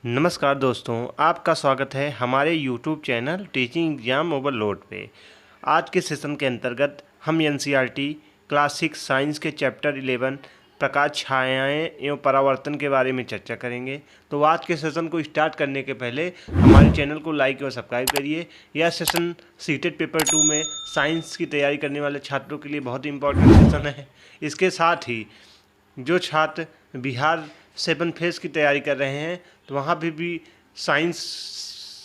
नमस्कार दोस्तों, आपका स्वागत है हमारे YouTube channel teaching exam overload पे। आज के सेशन के अंतर्गत हम एनसीईआरटी क्लास 6 साइंस के चैप्टर 11 प्रकाश छायाएं एवं परावर्तन के बारे में चर्चा करेंगे। तो आज के सेशन को स्टार्ट करने के पहले हमारे चैनल को लाइक और सब्सक्राइब करिए। यह सेशन सीटेट पेपर 2 में साइंस की तैयारी करने वाले छात्रों के लिए बहुत ही इंपॉर्टेंट सेशन है। इसके साथ ही जो छात्र बिहार 7 फेज की तैयारी कर रहे हैं तो वहाँ भी साइंस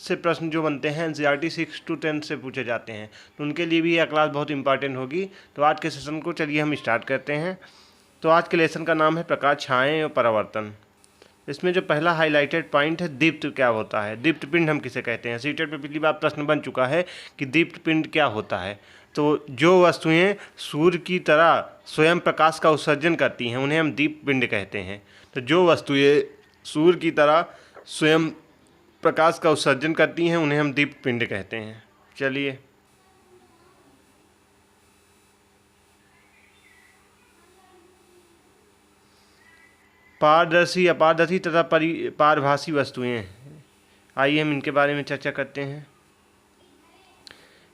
से प्रश्न जो बनते हैं एनसीईआरटी 6 to 10 से पूछे जाते हैं, तो उनके लिए भी यह क्लास बहुत इंपॉर्टेंट होगी। तो आज के सेशन को चलिए हम स्टार्ट करते हैं। तो आज के लेसन का नाम है प्रकाश छाएं और परावर्तन। इसमें जो पहला हाईलाइटेड पॉइंट है दीप्त क्या होता है, दीप्त पिंड हम किसे कहते हैं। सीटेट पे पिछली बार प्रश्न बन चुका है कि दीप्त पिंड क्या होता है। तो जो वस्तुएं सूर्य की तरह स्वयं प्रकाश का उत्सर्जन करती हैं उन्हें हम दीप्त पिंड कहते हैं। तो जो वस्तुएं सूर्य की तरह स्वयं प्रकाश का उत्सर्जन करती हैं उन्हें हम दीप्त पिंड कहते हैं। चलिए, पारदर्शी, अपारदर्शी तथा पारभासी वस्तुएं, आइए हम इनके बारे में चर्चा करते हैं।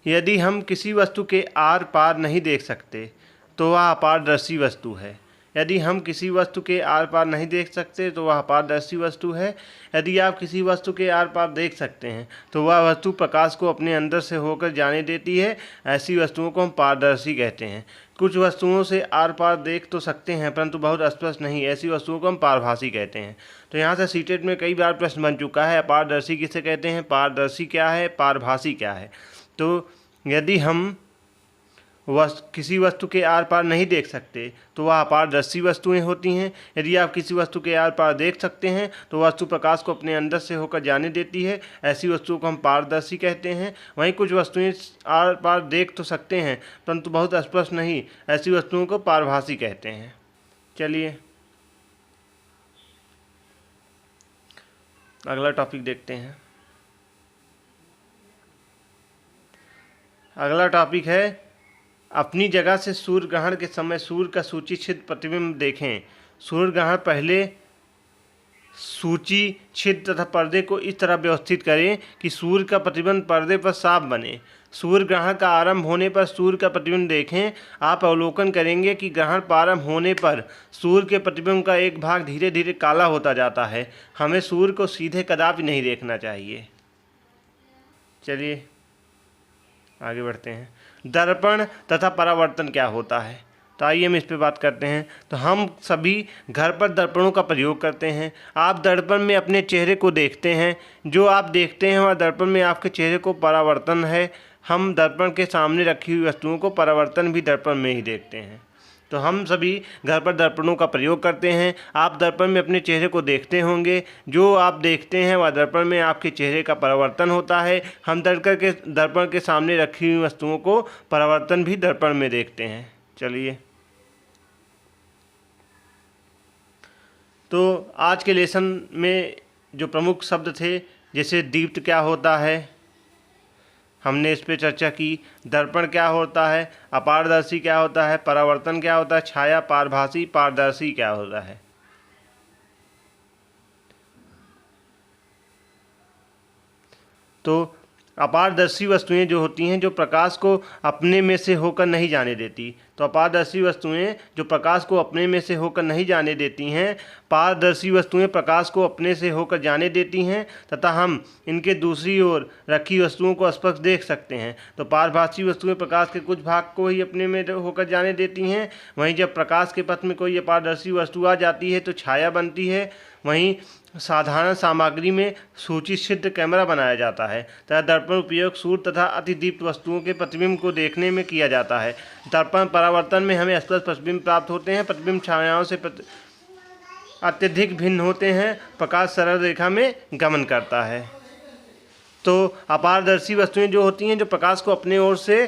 यदि हम किसी वस्तु के आर पार नहीं देख सकते तो वह अपारदर्शी वस्तु है। यदि हम किसी वस्तु के आर पार नहीं देख सकते तो वह अपारदर्शी वस्तु है। यदि आप किसी वस्तु के आर पार देख सकते हैं तो वह वस्तु प्रकाश को अपने अंदर से होकर जाने देती है। ऐसी वस्तुओं को हम पारदर्शी कहते हैं। कुछ वस्तुओं से आर पार देख तो सकते हैं परंतु बहुत स्पष्ट नहीं, ऐसी वस्तुओं को हम पारभासी कहते हैं। तो यहाँ से सीटेट में कई बार प्रश्न बन चुका है, अपारदर्शी किसे कहते हैं, पारदर्शी क्या है, पारभासी क्या है। तो यदि हम किसी वस्तु के आर पार नहीं देख सकते तो वह अपारदर्शी वस्तुएं होती हैं। यदि आप किसी वस्तु के आर पार देख सकते हैं तो वस्तु प्रकाश को अपने अंदर से होकर जाने देती है। ऐसी वस्तुओं को हम पारदर्शी कहते हैं। वहीं कुछ वस्तुएं आर पार देख तो सकते हैं परंतु बहुत स्पष्ट नहीं, ऐसी वस्तुओं को पारभासी कहते हैं। चलिए अगला टॉपिक देखते हैं। अगला टॉपिक है अपनी जगह से सूर्य ग्रहण के समय सूर्य का सूचीछिद्र प्रतिबिंब देखें। सूर्य ग्रहण पहले सूची छिद्र तथा पर्दे को इस तरह व्यवस्थित करें कि सूर्य का प्रतिबिंब पर्दे पर साफ बने। सूर्य ग्रहण का आरंभ होने पर सूर्य का प्रतिबिंब देखें। आप अवलोकन करेंगे कि ग्रहण प्रारंभ होने पर सूर्य के प्रतिबिंब का एक भाग धीरे धीरे काला होता जाता है। हमें सूर्य को सीधे कदापि नहीं देखना चाहिए। चलिए आगे बढ़ते हैं। दर्पण तथा परावर्तन क्या होता है, तो आइए हम इस पे बात करते हैं। तो हम सभी घर पर दर्पणों का प्रयोग करते हैं। आप दर्पण में अपने चेहरे को देखते हैं। जो आप देखते हैं वह दर्पण में आपके चेहरे को परावर्तन है। हम दर्पण के सामने रखी हुई वस्तुओं को परावर्तन भी दर्पण में ही देखते हैं। तो हम सभी घर पर दर्पणों का प्रयोग करते हैं। आप दर्पण में अपने चेहरे को देखते होंगे। जो आप देखते हैं वह दर्पण में आपके चेहरे का परावर्तन होता है। हम दर्पण के सामने रखी हुई वस्तुओं को परावर्तन भी दर्पण में देखते हैं। चलिए, तो आज के लेसन में जो प्रमुख शब्द थे जैसे दीप्त क्या होता है, हमने इस पे चर्चा की। दर्पण क्या होता है, अपारदर्शी क्या होता है, परावर्तन क्या होता है, छाया, पारभासी, पारदर्शी क्या होता है। तो अपारदर्शी वस्तुएं जो होती हैं जो प्रकाश को अपने में से होकर नहीं जाने देती। तो अपारदर्शी वस्तुएं जो प्रकाश को अपने में से होकर नहीं जाने देती हैं, पारदर्शी वस्तुएं प्रकाश को अपने से होकर जाने देती हैं तथा हम इनके दूसरी ओर रखी वस्तुओं को स्पष्ट देख सकते हैं। तो पारभासी वस्तुएं प्रकाश के कुछ भाग को ही अपने में होकर जाने देती हैं। वहीं जब प्रकाश के पथ में कोई अपारदर्शी वस्तु आ जाती है तो छाया बनती है। वहीं साधारण सामग्री में सूचीछिद्र कैमरा बनाया जाता है तथा दर्पण उपयोग सूर्य तथा अतिदीप्त वस्तुओं के प्रतिबिंब को देखने में किया जाता है। दर्पण परावर्तन में हमें स्पष्ट प्रतिबिंब प्राप्त होते हैं। प्रतिबिंब छायाओं से अत्यधिक भिन्न होते हैं। प्रकाश सरल रेखा में गमन करता है। तो अपारदर्शी वस्तुएं जो होती हैं जो प्रकाश को अपने ओर से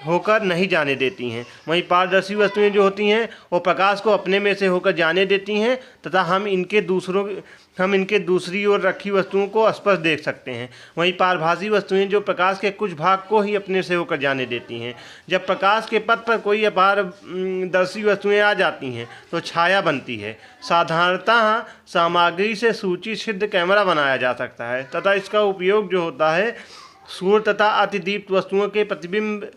होकर नहीं जाने देती हैं। वहीं पारदर्शी वस्तुएं जो होती हैं वो प्रकाश को अपने में से होकर जाने देती हैं तथा हम इनके हम इनके दूसरी ओर रखी वस्तुओं को स्पष्ट देख सकते हैं। वहीं पारभासी वस्तुएं जो प्रकाश के कुछ भाग को ही अपने से होकर जाने देती हैं। जब प्रकाश के पथ पर कोई अपारदर्शी वस्तुएं आ जाती हैं तो छाया बनती है। साधारणतः सामग्री से सूची सिद्ध कैमरा बनाया जा सकता है तथा इसका उपयोग जो होता है सूर्य तथा अतिदीप्त वस्तुओं के प्रतिबिंब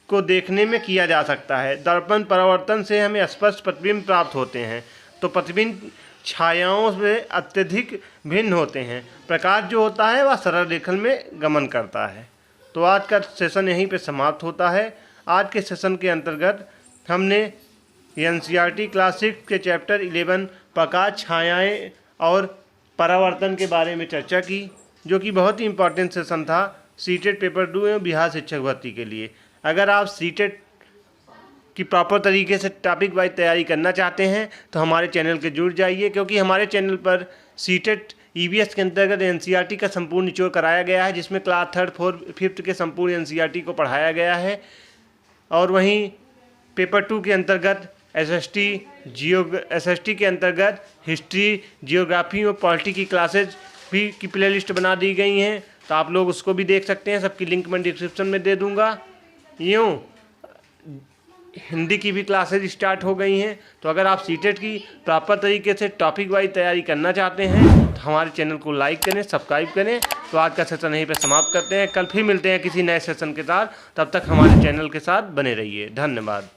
को देखने में किया जा सकता है। दर्पण परावर्तन से हमें स्पष्ट प्रतिबिंब प्राप्त होते हैं तो प्रतिबिंब छायाओं से अत्यधिक भिन्न होते हैं। प्रकाश जो होता है वह सरल रेखा में गमन करता है। तो आज का सेशन यहीं पे समाप्त होता है। आज के सेशन के अंतर्गत हमने एनसीईआरटी क्लास 6 के चैप्टर 11 प्रकाश, छायाएं और परावर्तन के बारे में चर्चा की, जो कि बहुत ही इम्पोर्टेंट सेशन था सीटेट पेपर 2 एवं बिहार शिक्षक भर्ती के लिए। अगर आप सीटेट कि प्रॉपर तरीके से टॉपिक वाइज तैयारी करना चाहते हैं तो हमारे चैनल के जुड़ जाइए, क्योंकि हमारे चैनल पर सीटेट ईवीएस के अंतर्गत एनसीईआरटी का संपूर्ण निचोड़ कराया गया है, जिसमें क्लास 3, 4, 5 के संपूर्ण एनसीईआरटी को पढ़ाया गया है। और वहीं पेपर 2 के अंतर्गत एसएसटी के अंतर्गत हिस्ट्री, जियोग्राफी और पॉलिटी की क्लासेज भी की प्लेलिस्ट बना दी गई हैं, तो आप लोग उसको भी देख सकते हैं। सबकी लिंक मैं डिस्क्रिप्शन में दे दूँगा। यूँ हिंदी की भी क्लासेज स्टार्ट हो गई हैं, तो अगर आप सीटेट की प्रॉपर तरीके से टॉपिक वाइज तैयारी करना चाहते हैं तो हमारे चैनल को लाइक करें, सब्सक्राइब करें। तो आज का सेशन यहीं पे समाप्त करते हैं। कल फिर मिलते हैं किसी नए सेशन के साथ। तब तक हमारे चैनल के साथ बने रहिए। धन्यवाद।